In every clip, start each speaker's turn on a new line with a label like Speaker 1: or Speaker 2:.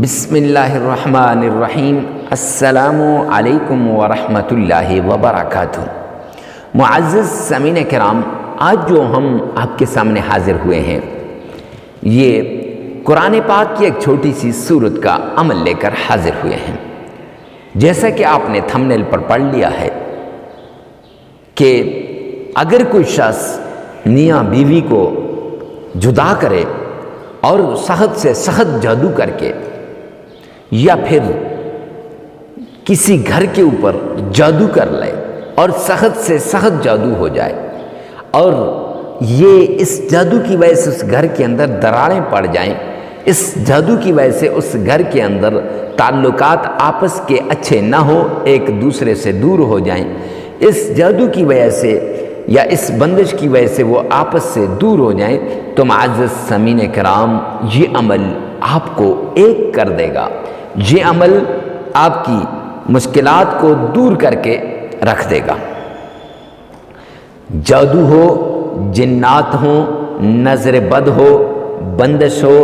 Speaker 1: بسم اللہ الرحمن الرحیم۔ السلام علیکم ورحمۃ اللہ وبرکاتہ۔ معزز سامعین کرام، آج جو ہم آپ کے سامنے حاضر ہوئے ہیں یہ قرآن پاک کی ایک چھوٹی سی سورت کا عمل لے کر حاضر ہوئے ہیں۔ جیسا کہ آپ نے تھمبنیل پر پڑھ لیا ہے کہ اگر کوئی شخص میاں بیوی کو جدا کرے اور سخت سے سخت جادو کر کے یا پھر کسی گھر کے اوپر جادو کر لے اور سخت سے سخت جادو ہو جائے اور یہ اس جادو کی وجہ سے اس گھر کے اندر دراڑیں پڑ جائیں، اس جادو کی وجہ سے اس گھر کے اندر تعلقات آپس کے اچھے نہ ہو، ایک دوسرے سے دور ہو جائیں، اس جادو کی وجہ سے یا اس بندش کی وجہ سے وہ آپس سے دور ہو جائیں، تو معزز سامعین کرام یہ عمل آپ کو ایک کر دے گا، یہ عمل آپ کی مشکلات کو دور کر کے رکھ دے گا۔ جادو ہو، جنات ہوں، نظر بد ہو، بندش ہو،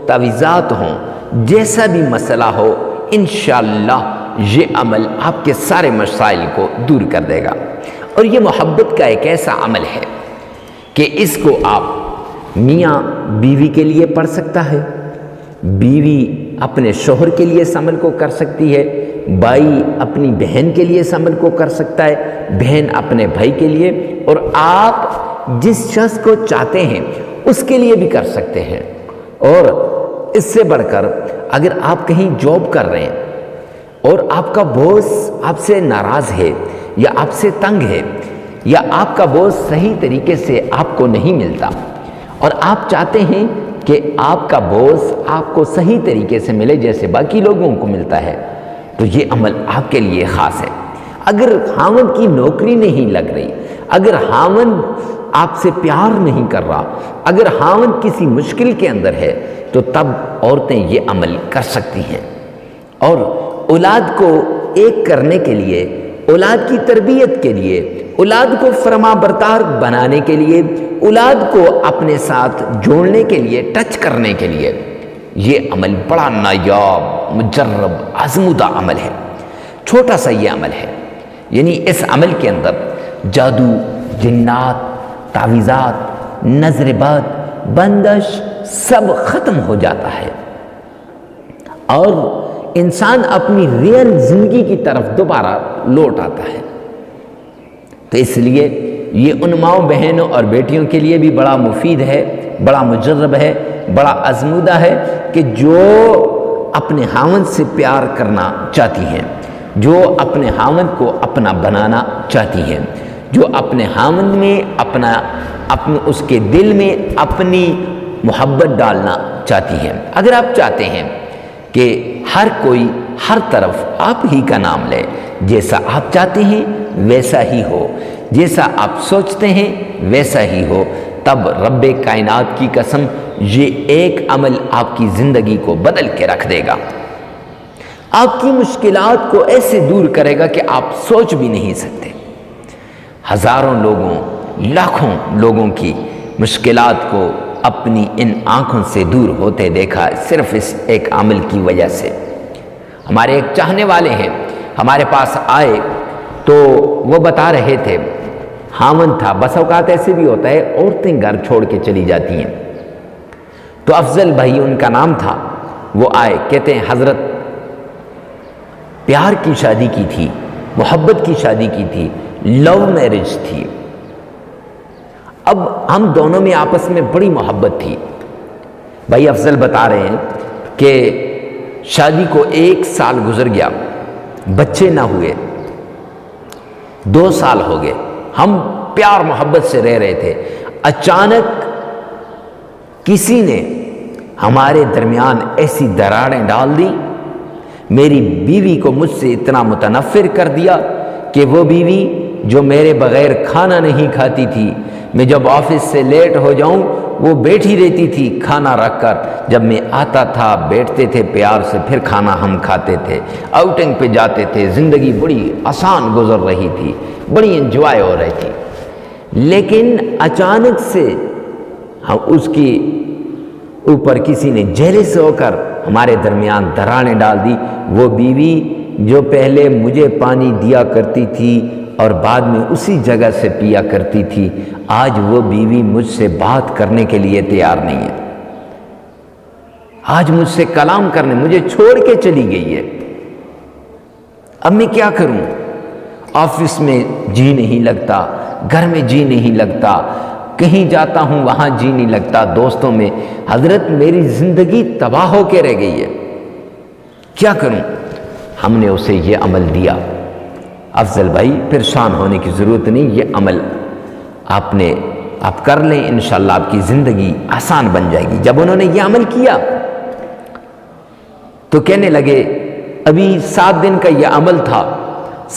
Speaker 1: تعویذات ہوں، جیسا بھی مسئلہ ہو، انشاءاللہ یہ عمل آپ کے سارے مسائل کو دور کر دے گا۔ اور یہ محبت کا ایک ایسا عمل ہے کہ اس کو آپ میاں بیوی کے لیے پڑھ سکتا ہے، بیوی اپنے شوہر کے لیے اس عمل کو کر سکتی ہے، بھائی اپنی بہن کے لیے اس عمل کو کر سکتا ہے، بہن اپنے بھائی کے لیے، اور آپ جس شخص کو چاہتے ہیں اس کے لیے بھی کر سکتے ہیں۔ اور اس سے بڑھ کر اگر آپ کہیں جاب کر رہے ہیں اور آپ کا باس آپ سے ناراض ہے یا آپ سے تنگ ہے یا آپ کا باس صحیح طریقے سے آپ کو نہیں ملتا اور آپ چاہتے ہیں کہ آپ کا باس آپ کو صحیح طریقے سے ملے جیسے باقی لوگوں کو ملتا ہے، تو یہ عمل آپ کے لیے خاص ہے۔ اگر خاوند کی نوکری نہیں لگ رہی، اگر خاوند آپ سے پیار نہیں کر رہا، اگر خاوند کسی مشکل کے اندر ہے، تو تب عورتیں یہ عمل کر سکتی ہیں۔ اور اولاد کو ایک کرنے کے لیے، اولاد کی تربیت کے لیے، اولاد کو فرما بردار بنانے کے لیے، اولاد کو اپنے ساتھ جوڑنے کے لیے، ٹچ کرنے کے لیے، یہ عمل بڑا نایاب، مجرب، آزمودہ عمل ہے۔ چھوٹا سا یہ عمل ہے، یعنی اس عمل کے اندر جادو، جنات، تعویذات، نظر بد، بندش سب ختم ہو جاتا ہے اور انسان اپنی ریئل زندگی کی طرف دوبارہ لوٹ آتا ہے۔ تو اس لیے یہ ان ماؤں، بہنوں اور بیٹیوں کے لیے بھی بڑا مفید ہے، بڑا مجرب ہے، بڑا آزمودہ ہے کہ جو اپنے خاوند سے پیار کرنا چاہتی ہیں، جو اپنے خاوند کو اپنا بنانا چاہتی ہیں، جو اپنے خاوند میں اس کے دل میں اپنی محبت ڈالنا چاہتی ہیں۔ اگر آپ چاہتے ہیں کہ ہر کوئی ہر طرف آپ ہی کا نام لے، جیسا آپ چاہتے ہیں ویسا ہی ہو، جیسا آپ سوچتے ہیں ویسا ہی ہو، تب رب کائنات کی قسم یہ ایک عمل آپ کی زندگی کو بدل کے رکھ دے گا، آپ کی مشکلات کو ایسے دور کرے گا کہ آپ سوچ بھی نہیں سکتے۔ ہزاروں لوگوں، لاکھوں لوگوں کی مشکلات کو اپنی ان آنکھوں سے دور ہوتے دیکھا صرف اس ایک عمل کی وجہ سے۔ ہمارے ایک چاہنے والے ہیں، ہمارے پاس آئے تو وہ بتا رہے تھے، خاوند تھا، بس اوقات ایسے بھی ہوتا ہے عورتیں گھر چھوڑ کے چلی جاتی ہیں، تو افضل بھائی ان کا نام تھا، وہ آئے، کہتے ہیں حضرت پیار کی شادی کی تھی، محبت کی شادی کی تھی، لو میرج تھی، اب ہم دونوں میں آپس میں بڑی محبت تھی۔ بھائی افضل بتا رہے ہیں کہ شادی کو 1 سال گزر گیا، بچے نہ ہوئے، 2 سال ہو گئے، ہم پیار محبت سے رہ رہے تھے، اچانک کسی نے ہمارے درمیان ایسی دراڑیں ڈال دی، میری بیوی کو مجھ سے اتنا متنفر کر دیا کہ وہ بیوی جو میرے بغیر کھانا نہیں کھاتی تھی، میں جب آفس سے لیٹ ہو جاؤں وہ بیٹھی رہتی تھی کھانا رکھ کر، جب میں آتا تھا بیٹھتے تھے پیار سے، پھر کھانا ہم کھاتے تھے، آؤٹنگ پہ جاتے تھے، زندگی بڑی آسان گزر رہی تھی، بڑی انجوائے ہو رہی تھی۔ لیکن اچانک سے ہم اس کی اوپر کسی نے جیلس ہو کر ہمارے درمیان دراڑیں ڈال دی۔ وہ بیوی جو پہلے مجھے پانی دیا کرتی تھی اور بعد میں اسی جگہ سے پیا کرتی تھی، آج وہ بیوی مجھ سے بات کرنے کے لیے تیار نہیں ہے، آج مجھ سے کلام کرنے، مجھے چھوڑ کے چلی گئی ہے۔ اب میں کیا کروں؟ آفس میں جی نہیں لگتا، گھر میں جی نہیں لگتا، کہیں جاتا ہوں وہاں جی نہیں لگتا، دوستوں میں۔ حضرت میری زندگی تباہ ہو کے رہ گئی ہے، کیا کروں؟ ہم نے اسے یہ عمل دیا۔ افضل بھائی پریشان ہونے کی ضرورت نہیں، یہ عمل آپ کر لیں، انشاءاللہ آپ کی زندگی آسان بن جائے گی۔ جب انہوں نے یہ عمل کیا تو کہنے لگے ابھی 7 دن کا یہ عمل تھا،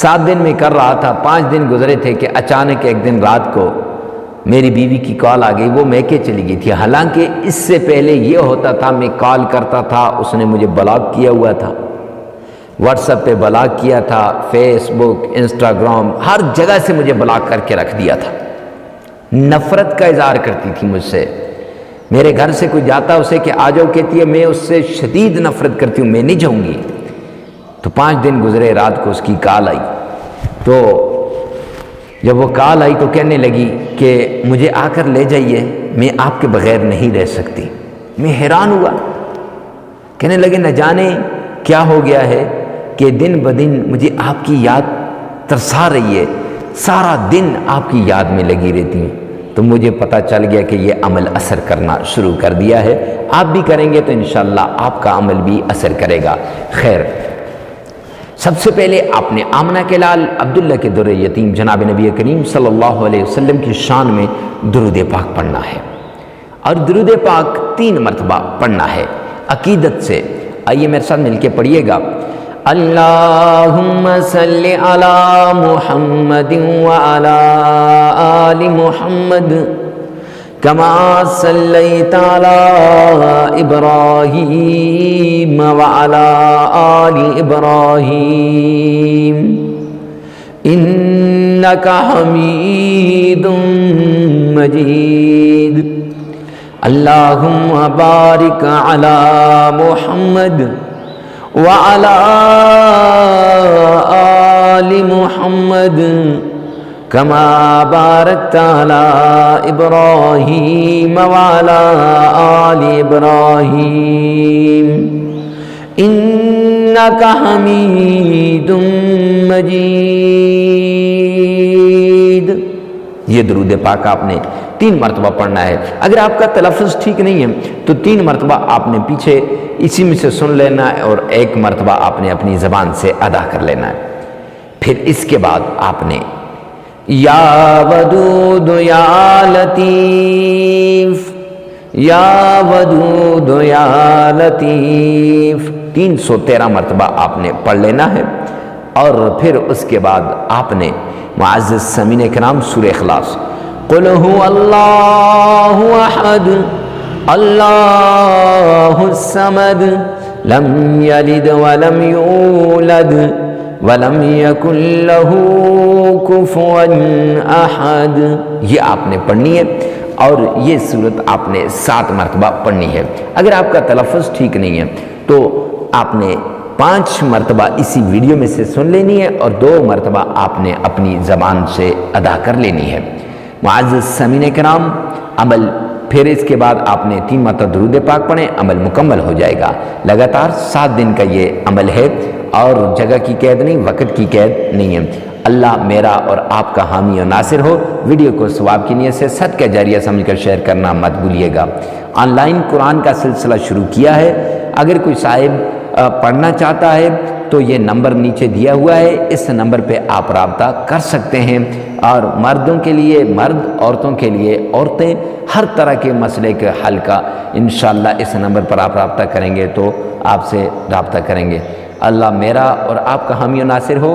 Speaker 1: 7 دن میں کر رہا تھا، 5 دن گزرے تھے کہ اچانک ایک دن رات کو میری بیوی کی کال آ گئی، وہ میکے چلی گئی تھی۔ حالانکہ اس سے پہلے یہ ہوتا تھا، میں کال کرتا تھا، اس نے مجھے بلاک کیا ہوا تھا، واٹس ایپ پہ بلاک کیا تھا، فیس بک، انسٹاگرام، ہر جگہ سے مجھے بلاک کر کے رکھ دیا تھا۔ نفرت کا اظہار کرتی تھی مجھ سے، میرے گھر سے کوئی جاتا اسے کہ آ جاؤ، کہتی ہے میں اس سے شدید نفرت کرتی ہوں، میں نہیں جاؤں گی۔ تو 5 دن گزرے، رات کو اس کی کال آئی، تو جب وہ کال آئی تو کہنے لگی کہ مجھے آ کر لے جائیے، میں آپ کے بغیر نہیں رہ سکتی۔ میں حیران ہوا، کہنے لگے نہ جانے کیا ہو گیا ہے کہ دن بدن مجھے آپ کی یاد ترسا رہی ہے، سارا دن آپ کی یاد میں لگی رہتی ہوں۔ تو مجھے پتہ چل گیا کہ یہ عمل اثر کرنا شروع کر دیا ہے، آپ بھی کریں گے تو انشاءاللہ آپ کا عمل بھی اثر کرے گا۔ خیر، سب سے پہلے آپ نے آمنہ کے لال عبداللہ کے در یتیم جناب نبی کریم صلی اللہ علیہ وسلم کی شان میں درود پاک پڑھنا ہے، اور درود پاک 3 مرتبہ پڑھنا ہے عقیدت سے۔ آئیے میرے ساتھ مل کے پڑھیے گا۔ اللہم صلی علی محمد وعلی آل محمد کما صلیت علی ابراہیم وعلی آل ابراہیم انکا حمید مجید۔ اللہم بارک علی محمد وعلی آل محمد کما بارکت علی ابراہیم وعلی آل ابراہیم انکا حمید مجید۔ یہ درود پاک آپ نے 3 مرتبہ پڑھنا ہے۔ اگر آپ کا تلفظ ٹھیک نہیں ہے تو 3 مرتبہ آپ نے پیچھے اسی میں سے سن لینا ہے، اور 1 مرتبہ آپ نے اپنی زبان سے ادا کر لینا ہے۔ پھر اس کے بعد آپ نے یا ودود یا لطیف، یا ودود یا لطیف 313 مرتبہ آپ نے پڑھ لینا ہے، اور پھر اس کے بعد آپ نے معزز سامعین کرام سورہ اخلاص قل هو اللہ احد اللہ الصمد لم یلد ولم یولد ولم یکن له کفوا احد، یہ آپ نے پڑھنی ہے، اور یہ سورت آپ نے 7 مرتبہ پڑھنی ہے۔ اگر آپ کا تلفظ ٹھیک نہیں ہے تو آپ نے 5 مرتبہ اسی ویڈیو میں سے سن لینی ہے، اور 2 مرتبہ آپ نے اپنی زبان سے ادا کر لینی ہے۔ معزز سامعین کرام، عمل پھر اس کے بعد آپ نے 3 مرتبہ درود پاک پڑھیں، عمل مکمل ہو جائے گا۔ لگاتار 7 دن کا یہ عمل ہے، اور جگہ کی قید نہیں، وقت کی قید نہیں ہے۔ اللہ میرا اور آپ کا حامی و ناصر ہو۔ ویڈیو کو ثواب کی نیت سے صدقہ جاریہ سمجھ کر شیئر کرنا مت بھولیے گا۔ آن لائن قرآن کا سلسلہ شروع کیا ہے، اگر کوئی صاحب پڑھنا چاہتا ہے تو یہ نمبر نیچے دیا ہوا ہے، اس نمبر پہ آپ رابطہ کر سکتے ہیں، اور مردوں کے لیے مرد، عورتوں کے لیے عورتیں، ہر طرح کے مسئلے کے حل کا انشاءاللہ اس نمبر پر آپ رابطہ کریں گے تو آپ سے رابطہ کریں گے۔ اللہ میرا اور آپ کا حامی و ناصر ہو۔